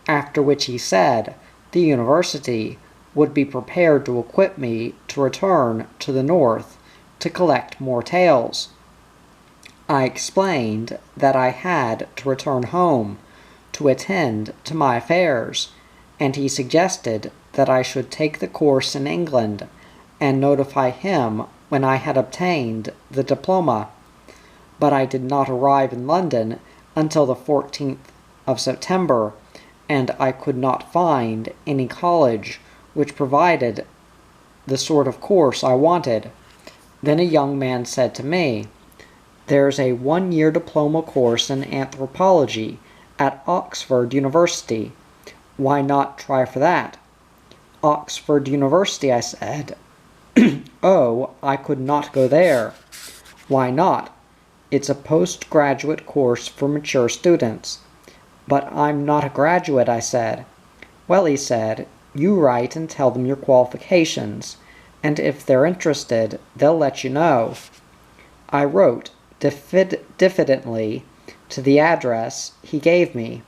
after which he said the university would be prepared to equip me to return to the north to collect more tales. I explained that I had to return home to attend to my affairs, and he suggested that I should take the course in England and notify him when I had obtained the diploma. But I did not arrive in London until the 14th of September, and I could not find any college which provided the sort of course I wanted. Then a young man said to me, "There's a 1-year diploma course in anthropology at Oxford University. Why not try for that?" "Oxford University," I said. "Oh, I could not go there." "Why not?" "It's a postgraduate course for mature students." "But I'm not a graduate," I said. "Well," he said, "you write and tell them your qualifications, and if they're interested, they'll let you know." I wrote diffidently to the address he gave me,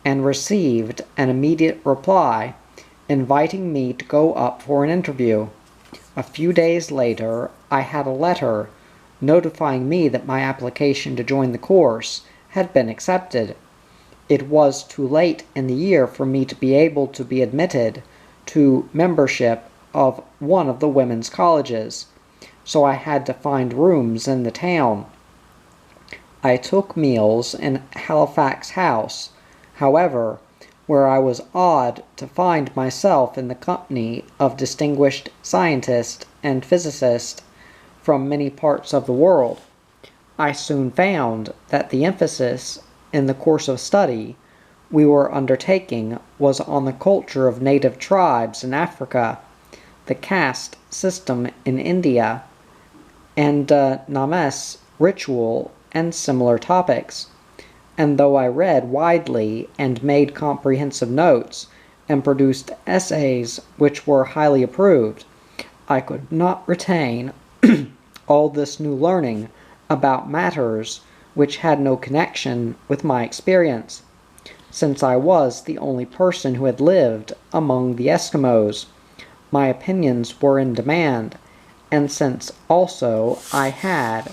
and received an immediate reply inviting me to go up for an interview. A few days later, I had a letter notifying me that my application to join the course had been accepted. It was too late in the year for me to be able to be admitted to membership of one of the women's colleges, so I had to find rooms in the town. I took meals in Halifax House, however, where I was awed to find myself in the company of distinguished scientists and physicists from many parts of the world. I soon found that the emphasis in the course of study we were undertaking was on the culture of native tribes in Africa, the caste system in India, and Names ritual and similar topics. And though I read widely and made comprehensive notes and produced essays which were highly approved, I could not retain all this new learning about matters which had no connection with my experience. since I was the only person who had lived among the Eskimos. My opinions were in demand, and since also I had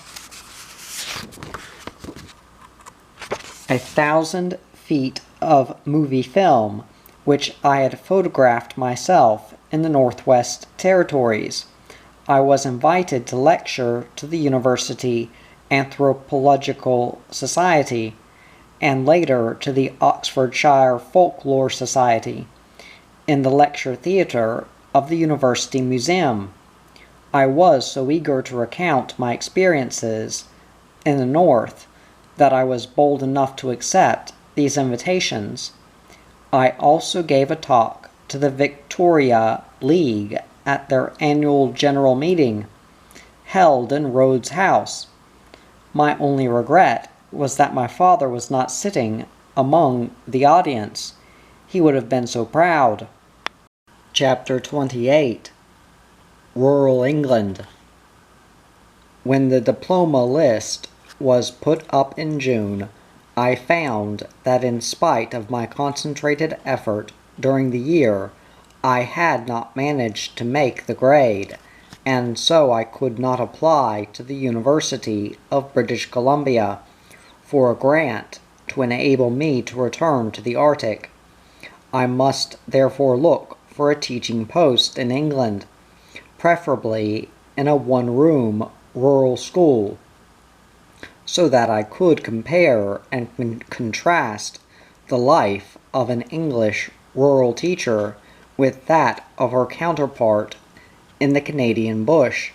1,000 feet of movie film, which I had photographed myself in the Northwest Territories, I was invited to lecture to the University Anthropological Society, and later to the Oxfordshire Folklore Society, in the lecture theatre of the University Museum. I was so eager to recount my experiences in the North that I was bold enough to accept these invitations. I also gave a talk to the Victoria League at their annual general meeting, held in Rhodes House. My only regret was that my father was not sitting among the audience. He would have been so proud. Chapter 28. Rural England. When the diploma list was put up in June, I found that in spite of my concentrated effort during the year, I had not managed to make the grade, and so I could not apply to the University of British Columbia for a grant to enable me to return to the Arctic. I must therefore look for a teaching post in England, preferably in a one-room rural school, so that I could compare and contrast the life of an English rural teacher with that of her counterpart in the Canadian bush.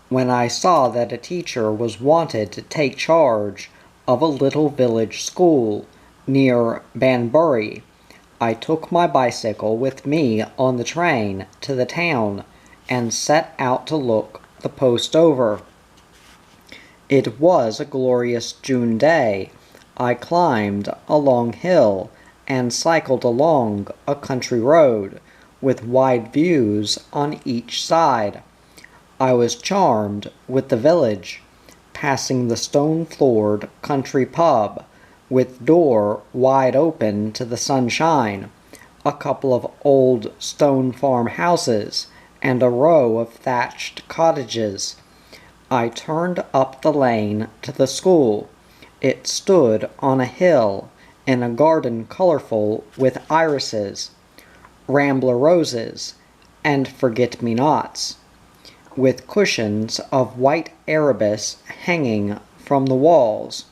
When I saw that a teacher was wanted to take charge of a little village school near Banbury, I took my bicycle with me on the train to the town and set out to look the post over. It was a glorious June day. I climbed a long hill and cycled along a country road with wide views on each side. I was charmed with the village, passing the stone-floored country pub with door wide open to the sunshine, a couple of old stone farmhouses, and a row of thatched cottages. I turned up the lane to the school. It stood on a hill in a garden colorful with irises, rambler roses, and forget-me-nots, with cushions of white arabis hanging from the walls.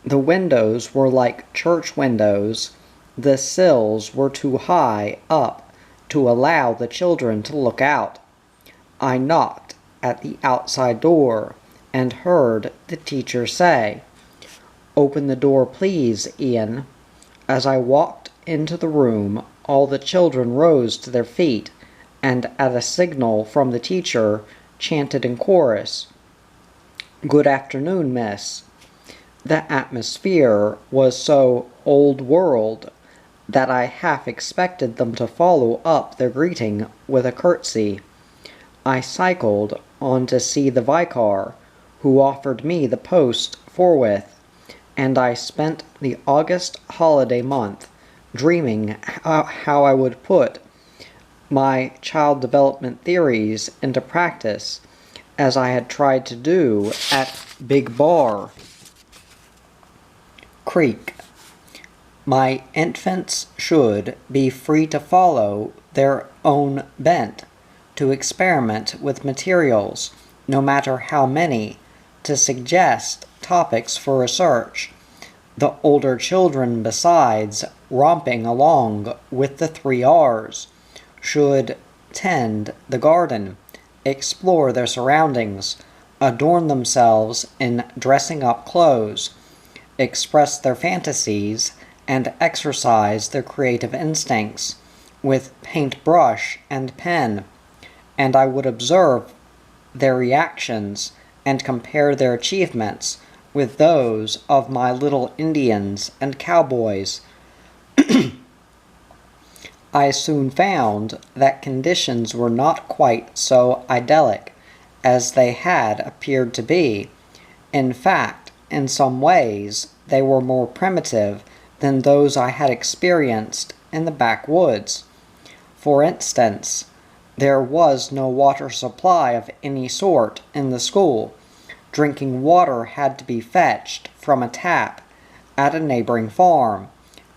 The windows were like church windows. The sills were too high up to allow the children to look out. I knocked at the outside door and heard the teacher say, "Open the door, please, Ian." As I walked into the room, all the children rose to their feet and at a signal from the teacher chanted in chorus, "Good afternoon, miss." The atmosphere was so old-world that I half expected them to follow up their greeting with a curtsy. I cycled on to see the vicar, who offered me the post forthwith, and I spent the August holiday month dreaming how I would put my child development theories into practice, as I had tried to do at Big Bar Creek. My infants should be free to follow their own bent, to experiment with materials, no matter how many, to suggest topics for research. The older children, besides romping along with the 3 R's, should tend the garden, explore their surroundings, adorn themselves in dressing-up clothes, express their fantasies, and exercise their creative instincts with paintbrush and pen, and I would observe their reactions and compare their achievements with those of my little Indians and cowboys. I soon found that conditions were not quite so idyllic as they had appeared to be. In fact, in some ways, they were more primitive than those I had experienced in the backwoods. For instance, there was no water supply of any sort in the school. Drinking water had to be fetched from a tap at a neighboring farm,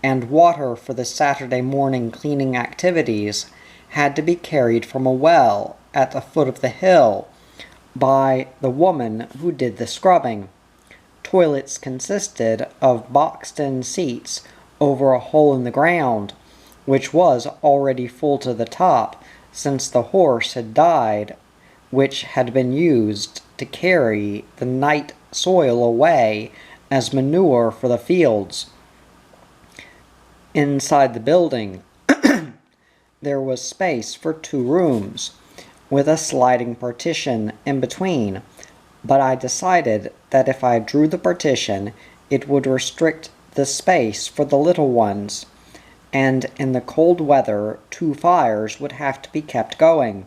and water for the Saturday morning cleaning activities had to be carried from a well at the foot of the hill by the woman who did the scrubbing. Toilets consisted of boxed-in seats over a hole in the ground, which was already full to the top since the horse had died, which had been used to carry the night soil away as manure for the fields. Inside the building, there was space for 2 rooms, with a sliding partition in between, but I decided that if I drew the partition, it would restrict the space for the little ones, and in the cold weather 2 fires would have to be kept going.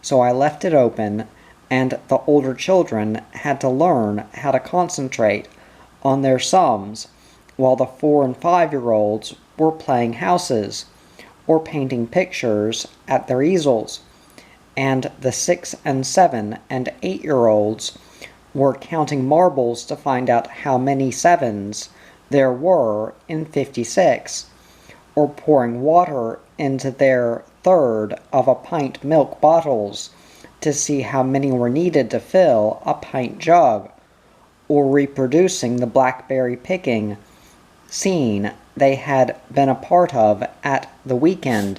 So I left it open, and the older children had to learn how to concentrate on their sums, while the 4- and 5-year-olds were playing houses, or painting pictures at their easels, and the 6-, and 7-, and 8-year-olds were counting marbles to find out how many 7s there were in 56, or pouring water into their third of a pint milk bottles to see how many were needed to fill a pint jug, or reproducing the blackberry picking scene they had been a part of at the weekend.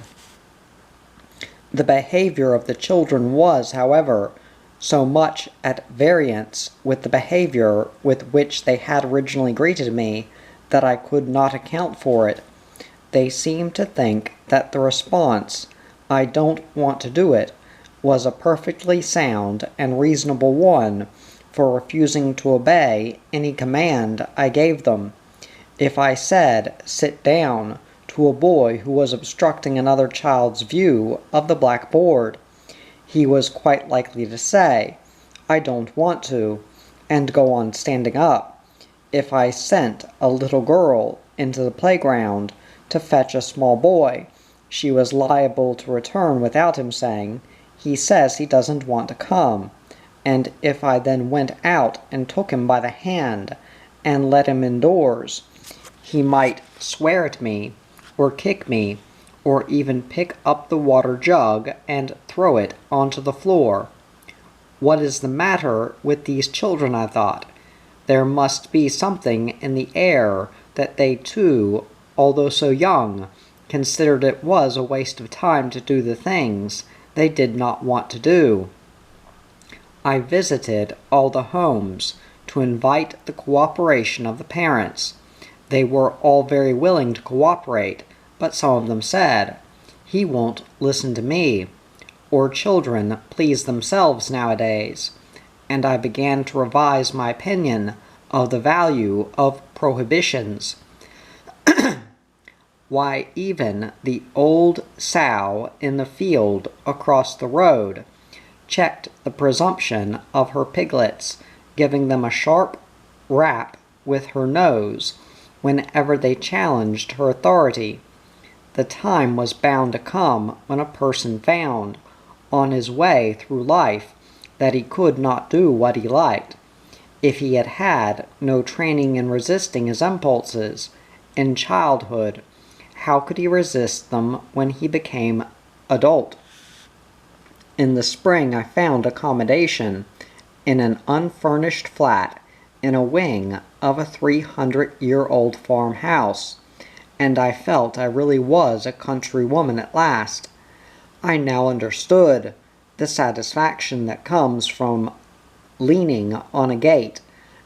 The behavior of the children was, however, so much at variance with the behavior with which they had originally greeted me that I could not account for it. They seemed to think that the response, "I don't want to do it," was a perfectly sound and reasonable one for refusing to obey any command I gave them. If I said, "Sit down," to a boy who was obstructing another child's view of the blackboard, he was quite likely to say, "I don't want to," and go on standing up. If I sent a little girl into the playground to fetch a small boy, she was liable to return without him saying, "He says he doesn't want to come." And if I then went out and took him by the hand and led him indoors, he might swear at me, or kick me, or even pick up the water jug and throw it onto the floor. What is the matter with these children, I thought? There must be something in the air that they too, although so young, considered it was a waste of time to do the things they did not want to do. I visited all the homes to invite the cooperation of the parents. They were all very willing to cooperate, but some of them said, "He won't listen to me," or "Children please themselves nowadays," and I began to revise my opinion of the value of prohibitions. Why, even the old sow in the field across the road checked the presumption of her piglets, giving them a sharp rap with her nose whenever they challenged her authority. The time was bound to come when a person found, on his way through life, that he could not do what he liked. If he had had no training in resisting his impulses in childhood, how could he resist them when he became adult? In the spring I found accommodation in an unfurnished flat in a wing of a 300-year-old farmhouse, and I felt I really was a country woman at last. I now understood the satisfaction that comes from leaning on a gate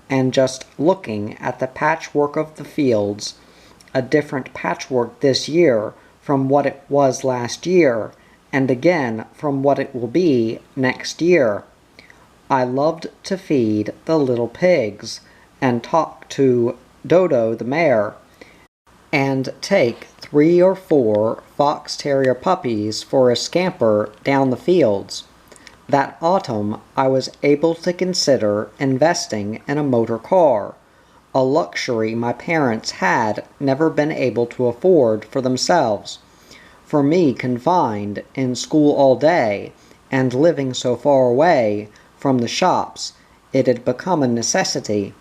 and just looking at the patchwork of the fields, a different patchwork this year from what it was last year, and again from what it will be next year. I loved to feed the little pigs, and talk to Dodo the mare, and take 3 or 4 fox terrier puppies for a scamper down the fields. That autumn I was able to consider investing in a motor car, a luxury my parents had never been able to afford for themselves. For me, confined in school all day, and living so far away from the shops, it had become a necessity.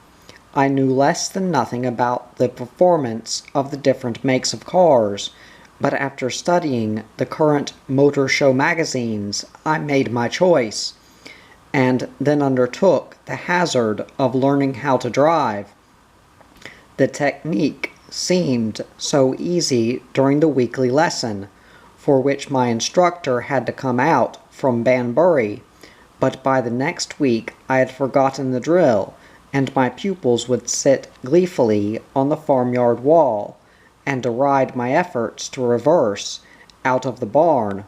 I knew less than nothing about the performance of the different makes of cars, but after studying the current motor show magazines, I made my choice, and then undertook the hazard of learning how to drive. The technique seemed so easy during the weekly lesson, for which my instructor had to come out from Banbury, but by the next week I had forgotten the drill, and my pupils would sit gleefully on the farmyard wall, and deride my efforts to reverse out of the barn